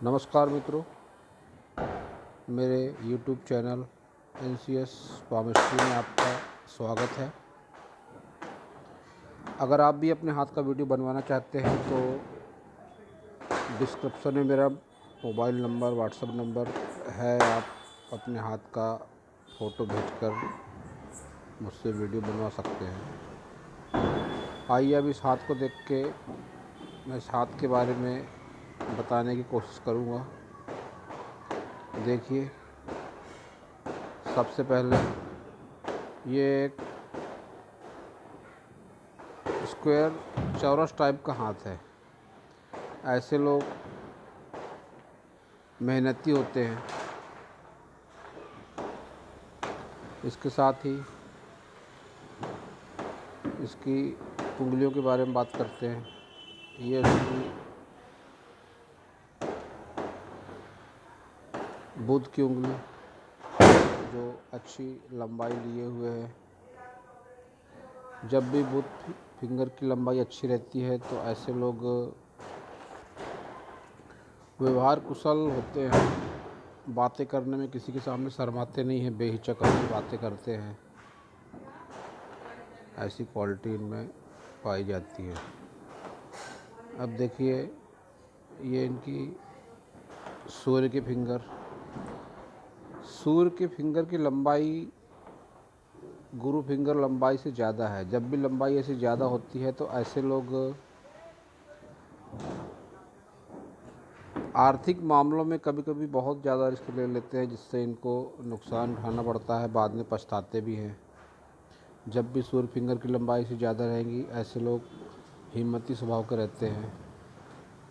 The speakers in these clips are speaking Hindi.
नमस्कार मित्रों, मेरे YouTube चैनल NCS पामिस्ट्री में आपका स्वागत है। अगर आप भी अपने हाथ का वीडियो बनवाना चाहते हैं तो डिस्क्रिप्शन में मेरा मोबाइल नंबर, व्हाट्सएप नंबर है। आप अपने हाथ का फ़ोटो भेजकर मुझसे वीडियो बनवा सकते हैं। आइए अब इस हाथ को देख के मैं इस हाथ के बारे में बताने की कोशिश करूँगा। देखिए, सबसे पहले ये एक स्क्वायर चौरस टाइप का हाथ है। ऐसे लोग मेहनती होते हैं। इसके साथ ही इसकी उंगलियों के बारे में बात करते हैं। ये इसकी बुध की उंगली जो अच्छी लंबाई लिए हुए है। जब भी बुध फिंगर की लंबाई अच्छी रहती है तो ऐसे लोग व्यवहार कुशल होते हैं। बातें करने में किसी के सामने शर्माते नहीं हैं, बेहिचक अपनी बातें करते हैं। ऐसी क्वालिटी इनमें पाई जाती है। अब देखिए, ये इनकी सूर्य के फिंगर की लंबाई गुरु फिंगर लंबाई से ज़्यादा है। जब भी लंबाई ऐसी ज़्यादा होती है तो ऐसे लोग आर्थिक मामलों में कभी कभी बहुत ज़्यादा रिस्क ले लेते हैं, जिससे इनको नुकसान उठाना पड़ता है। बाद में पछताते भी हैं। जब भी सूर्य फिंगर की लंबाई से ज़्यादा रहेगी, ऐसे लोग हिम्मती स्वभाव के रहते हैं।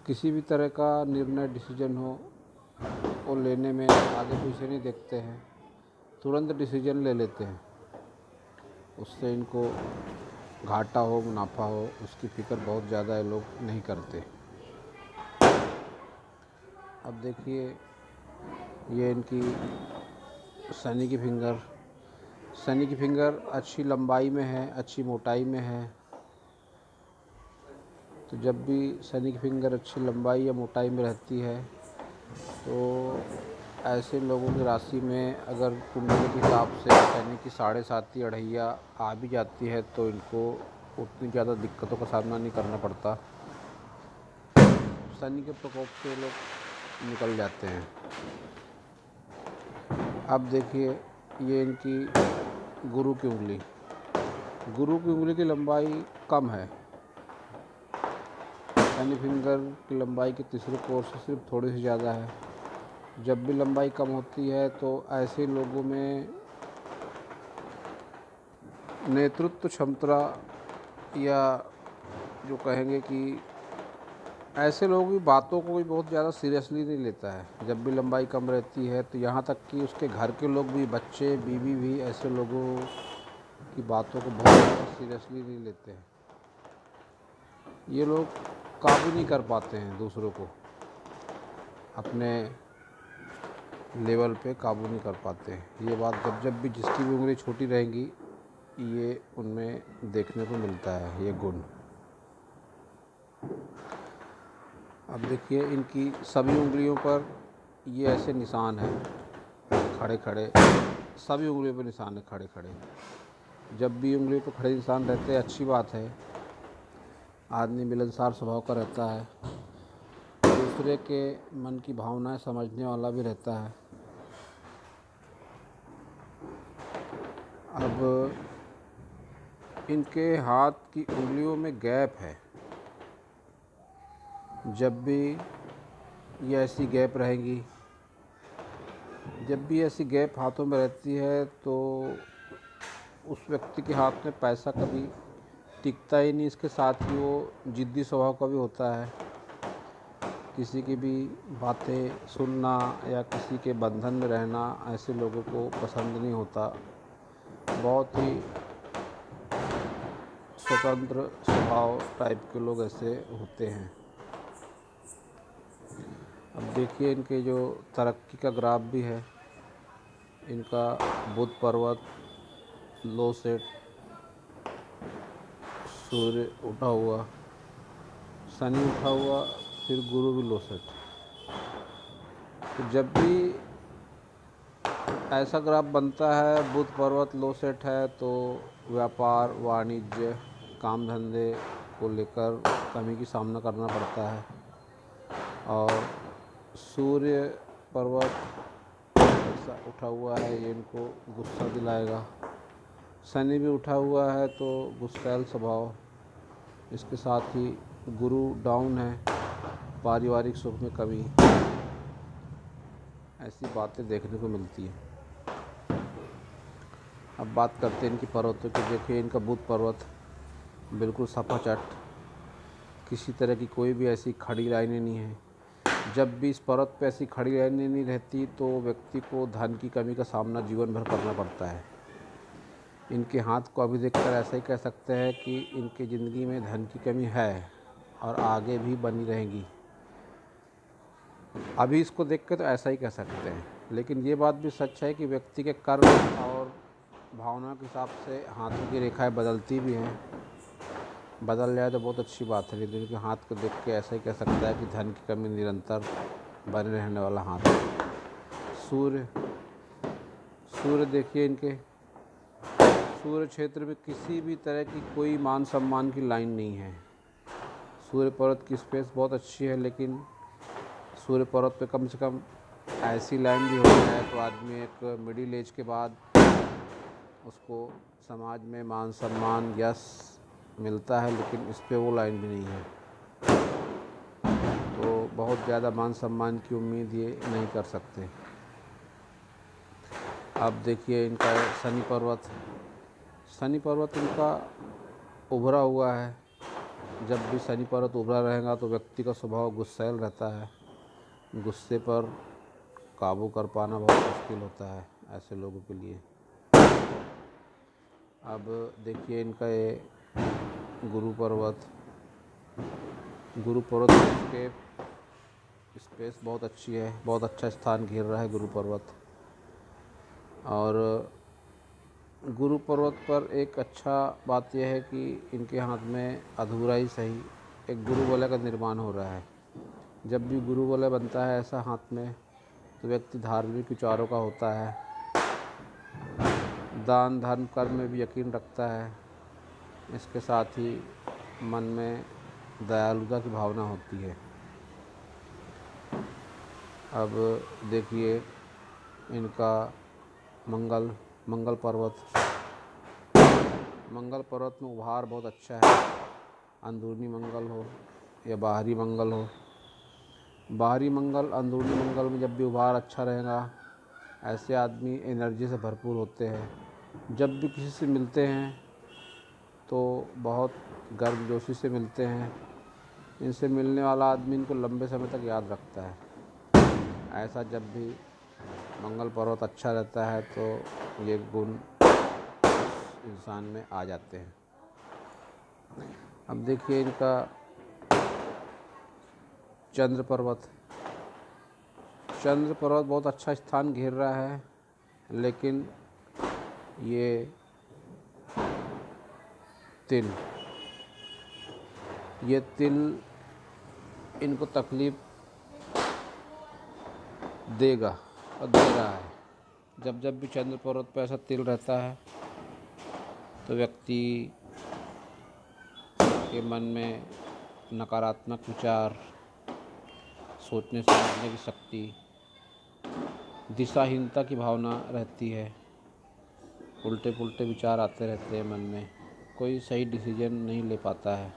किसी भी तरह का निर्णय डिसीजन हो वो लेने में आगे पीछे नहीं देखते हैं, तुरंत डिसीजन ले लेते हैं। उससे इनको घाटा हो मुनाफा हो उसकी फ़िक्र बहुत ज़्यादा ये लोग नहीं करते। अब देखिए, ये इनकी शनि की फिंगर अच्छी लंबाई में है, अच्छी मोटाई में है। तो जब भी शनि की फिंगर अच्छी लंबाई या मोटाई में रहती है तो ऐसे लोगों की राशि में अगर कुंडली के हिसाब से शनि की 7.5 अढ़ैया आ भी जाती है तो इनको उतनी ज़्यादा दिक्कतों का सामना नहीं करना पड़ता। शनि के प्रकोप से लोग निकल जाते हैं। अब देखिए, ये इनकी गुरु की उंगली की लंबाई कम है। शनि फिंगर की लंबाई के तीसरे कोर से सिर्फ थोड़ी सी ज़्यादा है। जब भी लंबाई कम होती है तो ऐसे लोगों में नेतृत्व क्षमता या जो कहेंगे कि ऐसे लोगों की बातों को भी बहुत ज़्यादा सीरियसली नहीं लेता है। जब भी लंबाई कम रहती है तो यहाँ तक कि उसके घर के लोग भी, बच्चे, बीवी भी ऐसे लोगों की बातों को बहुत ज़्यादा सीरियसली नहीं लेते हैं। ये लोग काबू नहीं कर पाते हैं दूसरों को, अपने लेवल पे काबू नहीं कर पाते हैं। ये बात जब भी जिसकी भी उंगली छोटी रहेंगी ये उनमें देखने को मिलता है, ये गुण। अब देखिए, इनकी सभी उंगलियों पर ये ऐसे निशान हैं, खड़े खड़े सभी उंगलियों पर निशान है, खड़े खड़े। जब भी उंगलियों पर खड़े निशान रहते हैं अच्छी बात है। आदमी मिलनसार स्वभाव का रहता है, दूसरे के मन की भावनाएं समझने वाला भी रहता है। अब इनके हाथ की उंगलियों में गैप है। जब भी ये ऐसी गैप रहेगी, जब भी ऐसी गैप हाथों में रहती है तो उस व्यक्ति के हाथ में पैसा कभी टिकता ही नहीं। इसके साथ ही वो जिद्दी स्वभाव का भी होता है। किसी की भी बातें सुनना या किसी के बंधन में रहना ऐसे लोगों को पसंद नहीं होता। बहुत ही स्वतंत्र स्वभाव टाइप के लोग ऐसे होते हैं। अब देखिए, इनके जो तरक्की का ग्राफ भी है, इनका बुध पर्वत लो सेट, सूर्य उठा हुआ, शनि उठा हुआ, फिर गुरु भी लो सेट। तो जब भी ऐसा ग्राफ बनता है, बुध पर्वत लो सेट है, तो व्यापार, वाणिज्य, काम धंधे को लेकर कमी की सामना करना पड़ता है। और सूर्य पर्वत ऐसा उठा हुआ है, ये इनको गुस्सा दिलाएगा। शनि भी उठा हुआ है तो गुस्सैल स्वभाव। इसके साथ ही गुरु डाउन है, पारिवारिक सुख में कमी, ऐसी बातें देखने को मिलती हैं। अब बात करते हैं इनकी पर्वतों की। देखिए, इनका बुध पर्वत बिल्कुल सपाचट, किसी तरह की कोई भी ऐसी खड़ी लाइनें नहीं है। जब भी इस पर्वत पे ऐसी खड़ी लाइनें नहीं रहती तो व्यक्ति को धन की कमी का सामना जीवन भर करना पड़ता है। इनके हाथ को अभी देखकर ऐसा ही कह सकते हैं कि इनकी ज़िंदगी में धन की कमी है और आगे भी बनी रहेगी। अभी इसको देख के तो ऐसा ही कह सकते हैं, लेकिन ये बात भी सच है कि व्यक्ति के कर्म और भावना के हिसाब से हाथों की रेखाएं बदलती भी हैं। बदल जाए तो बहुत अच्छी बात है, लेकिन इनके हाथ को देख के ऐसा ही कह सकता है कि धन की कमी निरंतर बने रहने वाला हाथ है। सूर्य देखिए, इनके सूर्य क्षेत्र में किसी भी तरह की कोई मान सम्मान की लाइन नहीं है। सूर्य पर्वत की स्पेस बहुत अच्छी है, लेकिन सूर्य पर्वत पे कम से कम ऐसी लाइन भी हो जाए तो आदमी एक मिडिल एज के बाद उसको समाज में मान सम्मान यश मिलता है, लेकिन इस पे वो लाइन भी नहीं है। तो बहुत ज़्यादा मान सम्मान की उम्मीद ये नहीं कर सकते। अब देखिए इनका शनि पर्वत इनका उभरा हुआ है। जब भी शनि पर्वत उभरा रहेगा तो व्यक्ति का स्वभाव गुस्सैल रहता है। गुस्से पर काबू कर पाना बहुत मुश्किल होता है ऐसे लोगों के लिए। अब देखिए इनका ये गुरु पर्वत के स्पेस बहुत अच्छी है, बहुत अच्छा स्थान घेर रहा है गुरु पर्वत। और गुरु पर्वत पर एक अच्छा बात यह है कि इनके हाथ में अधूरा ही सही एक गुरु वलय का निर्माण हो रहा है। जब भी गुरु वलय बनता है ऐसा हाथ में तो व्यक्ति धार्मिक विचारों का होता है, दान धर्म कर्म में भी यकीन रखता है। इसके साथ ही मन में दयालुता की भावना होती है। अब देखिए इनका मंगल पर्वत में उभार बहुत अच्छा है। अंदरूनी मंगल हो या बाहरी मंगल हो, बाहरी मंगल अंदरूनी मंगल में जब भी उभार अच्छा रहेगा, ऐसे आदमी एनर्जी से भरपूर होते हैं। जब भी किसी से मिलते हैं तो बहुत गर्मजोशी से मिलते हैं। इनसे मिलने वाला आदमी इनको लंबे समय तक याद रखता है। ऐसा जब भी मंगल पर्वत अच्छा रहता है तो ये गुण इंसान में आ जाते हैं। अब देखिए इनका चंद्र पर्वत बहुत अच्छा स्थान घेर रहा है, लेकिन ये तिल इनको तकलीफ देगा और दे रहा है। जब भी चंद्र पर्वत पर ऐसा तिल रहता है तो व्यक्ति के मन में नकारात्मक विचार, सोचने समझने की शक्ति, दिशाहीनता की भावना रहती है। उल्टे पुल्टे विचार आते रहते हैं मन में, कोई सही डिसीजन नहीं ले पाता है।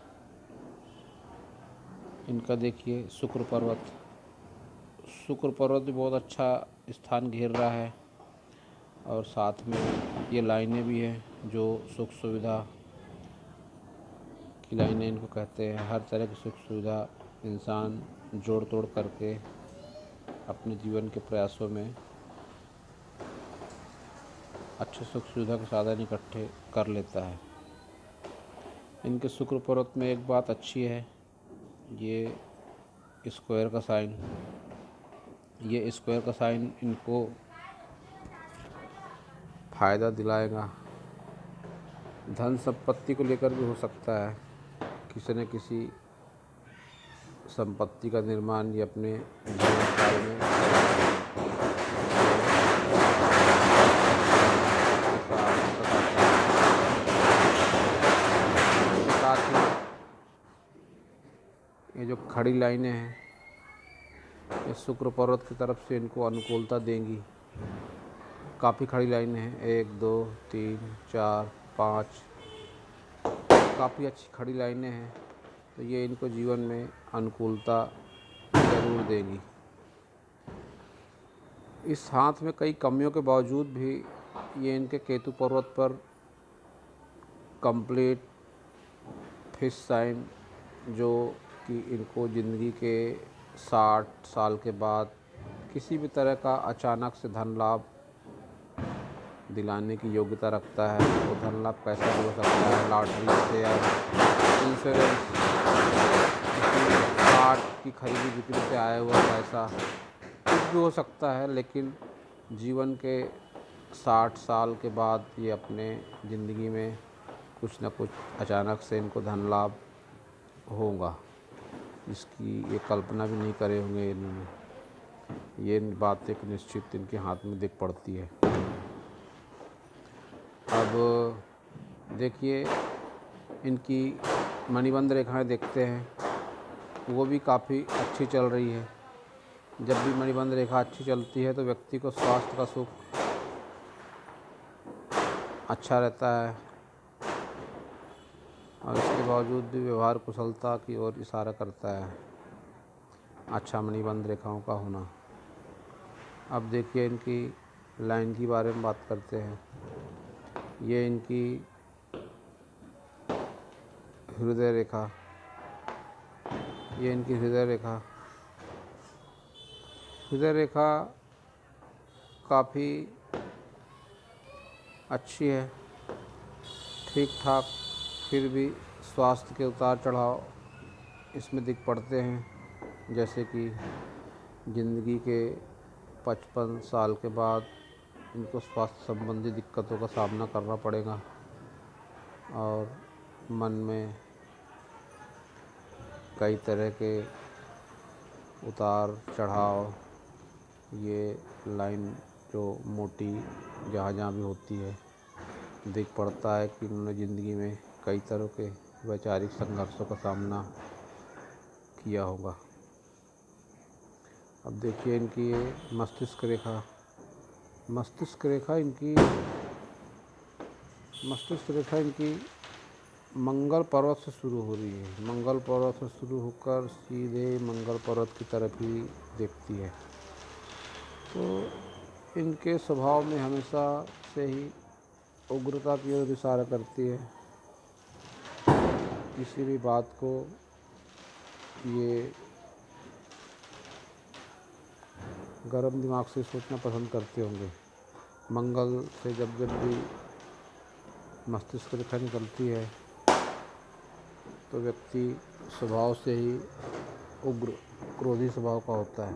इनका देखिए शुक्र पर्वत भी बहुत अच्छा स्थान घेर रहा है और साथ में ये लाइनें भी हैं जो सुख सुविधा की लाइनें इनको कहते हैं। हर तरह की सुख सुविधा इंसान जोड़ तोड़ करके अपने जीवन के प्रयासों में अच्छे सुख सुविधा के साधन इकट्ठे कर लेता है। इनके शुक्र पर्वत में एक बात अच्छी है, ये स्क्वायर का साइन इनको फ़ायदा दिलाएगा। धन संपत्ति को लेकर भी हो सकता है, किसी न किसी संपत्ति का निर्माण ये अपने जीवन काल में ये जो खड़ी लाइनें हैं ये शुक्र पर्वत की तरफ से इनको अनुकूलता देंगी। काफ़ी खड़ी लाइनें हैं, 1 2 3 4 5, काफ़ी अच्छी खड़ी लाइनें हैं, तो ये इनको जीवन में अनुकूलता ज़रूर देंगी। इस हाथ में कई कमियों के बावजूद भी ये इनके केतु पर्वत पर कंप्लीट फिश साइन, जो कि इनको ज़िंदगी के 60 साल के बाद किसी भी तरह का अचानक से धन लाभ दिलाने की योग्यता रखता है। वो धन लाभ कैसा भी हो सकता है, लॉटरी से या इंश्योरेंस, किसी कार्ड की खरीदी बिक्री से आया हुआ पैसा, कुछ भी हो सकता है। लेकिन जीवन के 60 साल के बाद ये अपने ज़िंदगी में कुछ न कुछ अचानक से इनको धन लाभ होगा, इसकी ये कल्पना भी नहीं करे होंगे इन्होंने। ये बात एक निश्चित इनके हाथ में दिख पड़ती है। अब देखिए इनकी मणिबंध रेखाएं देखते हैं, वो भी काफ़ी अच्छी चल रही है। जब भी मणिबंध रेखा अच्छी चलती है तो व्यक्ति को स्वास्थ्य का सुख अच्छा रहता है, और इसके बावजूद भी व्यवहार कुशलता की ओर इशारा करता है अच्छा मणिबंध रेखाओं का होना। अब देखिए इनकी लाइन के बारे में बात करते हैं। ये इनकी हृदय रेखा, ये इनकी हृदय रेखा काफ़ी अच्छी है, ठीक ठाक, फिर भी स्वास्थ्य के उतार चढ़ाव इसमें दिख पड़ते हैं। जैसे कि ज़िंदगी के 55 साल के बाद इनको स्वास्थ्य संबंधी दिक्कतों का सामना करना पड़ेगा, और मन में कई तरह के उतार चढ़ाव, ये लाइन जो मोटी जहाँ भी होती है दिख पड़ता है कि उन्होंने ज़िंदगी में कई तरह के वैचारिक संघर्षों का सामना किया होगा। अब देखिए इनकी ये मस्तिष्क रेखा मंगल पर्वत से शुरू हो रही है। मंगल पर्वत से शुरू होकर सीधे मंगल पर्वत की तरफ ही देखती है। तो इनके स्वभाव में हमेशा से ही उग्रता की ओर इशारा करती है। किसी भी बात को ये गर्म दिमाग से सोचना पसंद करते होंगे। मंगल से जब भी मस्तिष्क रेखा निकलती है तो व्यक्ति स्वभाव से ही उग्र क्रोधी स्वभाव का होता है।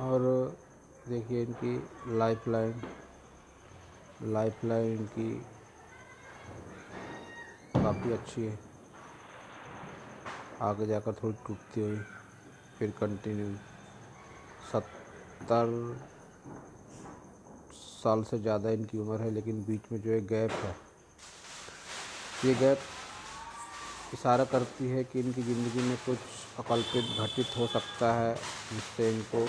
और देखिए इनकी लाइफ लाइन इनकी काफ़ी अच्छी है, आगे जाकर थोड़ी टूटती हुई फिर कंटिन्यू। 70 साल से ज़्यादा इनकी उम्र है, लेकिन बीच में जो एक गैप है, ये गैप इशारा करती है कि इनकी ज़िंदगी में कुछ अकल्पित घटित हो सकता है, जिससे इनको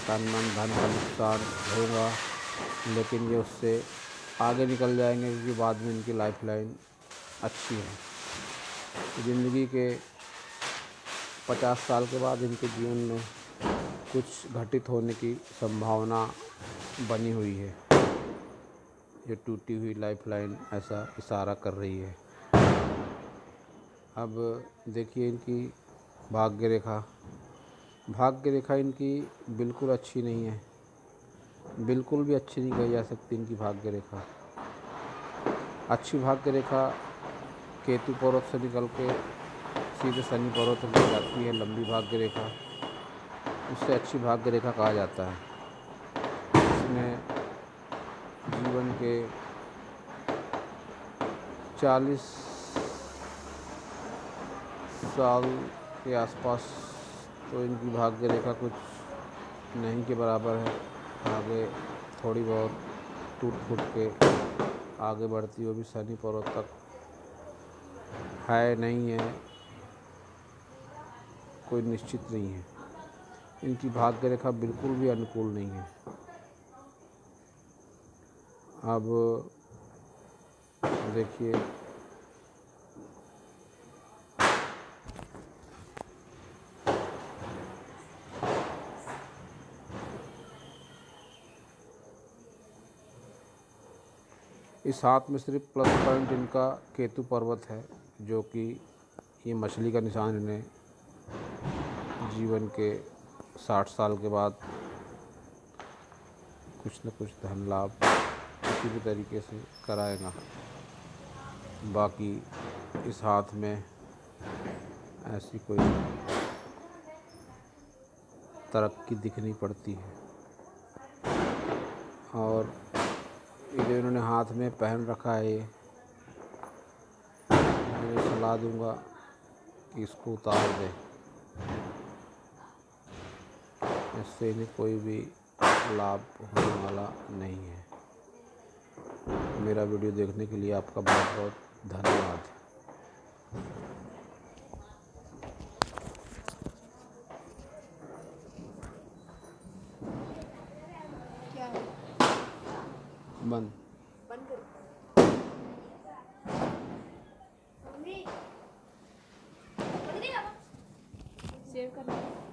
तन मन धन का नुकसान होगा। लेकिन ये उससे आगे निकल जाएंगे, क्योंकि बाद में इनकी लाइफ लाइन अच्छी है। ज़िंदगी के 50 साल के बाद इनके जीवन में कुछ घटित होने की संभावना बनी हुई है। ये टूटी हुई लाइफ लाइन ऐसा इशारा कर रही है। अब देखिए इनकी भाग्य रेखा इनकी बिल्कुल अच्छी नहीं है, बिल्कुल भी अच्छी नहीं कही जा सकती इनकी भाग्य रेखा। अच्छी भाग्य रेखा केतु पर्वत से निकल के सीधे शनि पर्वत तक जाती है, लंबी भाग्य रेखा, उससे अच्छी भाग्य रेखा कहा जाता है। इसमें जीवन के 40 साल के आसपास तो इनकी भाग्य रेखा कुछ नहीं के बराबर है। आगे थोड़ी बहुत टूट फूट के आगे बढ़ती, वो भी शनि पर्वत तक है नहीं है, कोई निश्चित नहीं है। इनकी भाग्य रेखा बिल्कुल भी अनुकूल नहीं है। अब देखिए, इस हाथ में सिर्फ प्लस पॉइंट इनका केतु पर्वत है, जो कि ये मछली का निशान इन्हें जीवन के 60 साल के बाद कुछ न कुछ धन लाभ किसी भी तरीके से कराएगा। बाकी इस हाथ में ऐसी कोई तरक्की दिख नहीं पड़ती है। और ये जो इन्होंने हाथ में पहन रखा है, ये मैं सलाह दूंगा कि इसको उतार दें। इससे इन्हें कोई भी लाभ होने वाला नहीं है। मेरा वीडियो देखने के लिए आपका बहुत बहुत धन्यवाद। क्या है? बंद बंद करो। मम्मी, बंद नहीं करो। सेव करना है।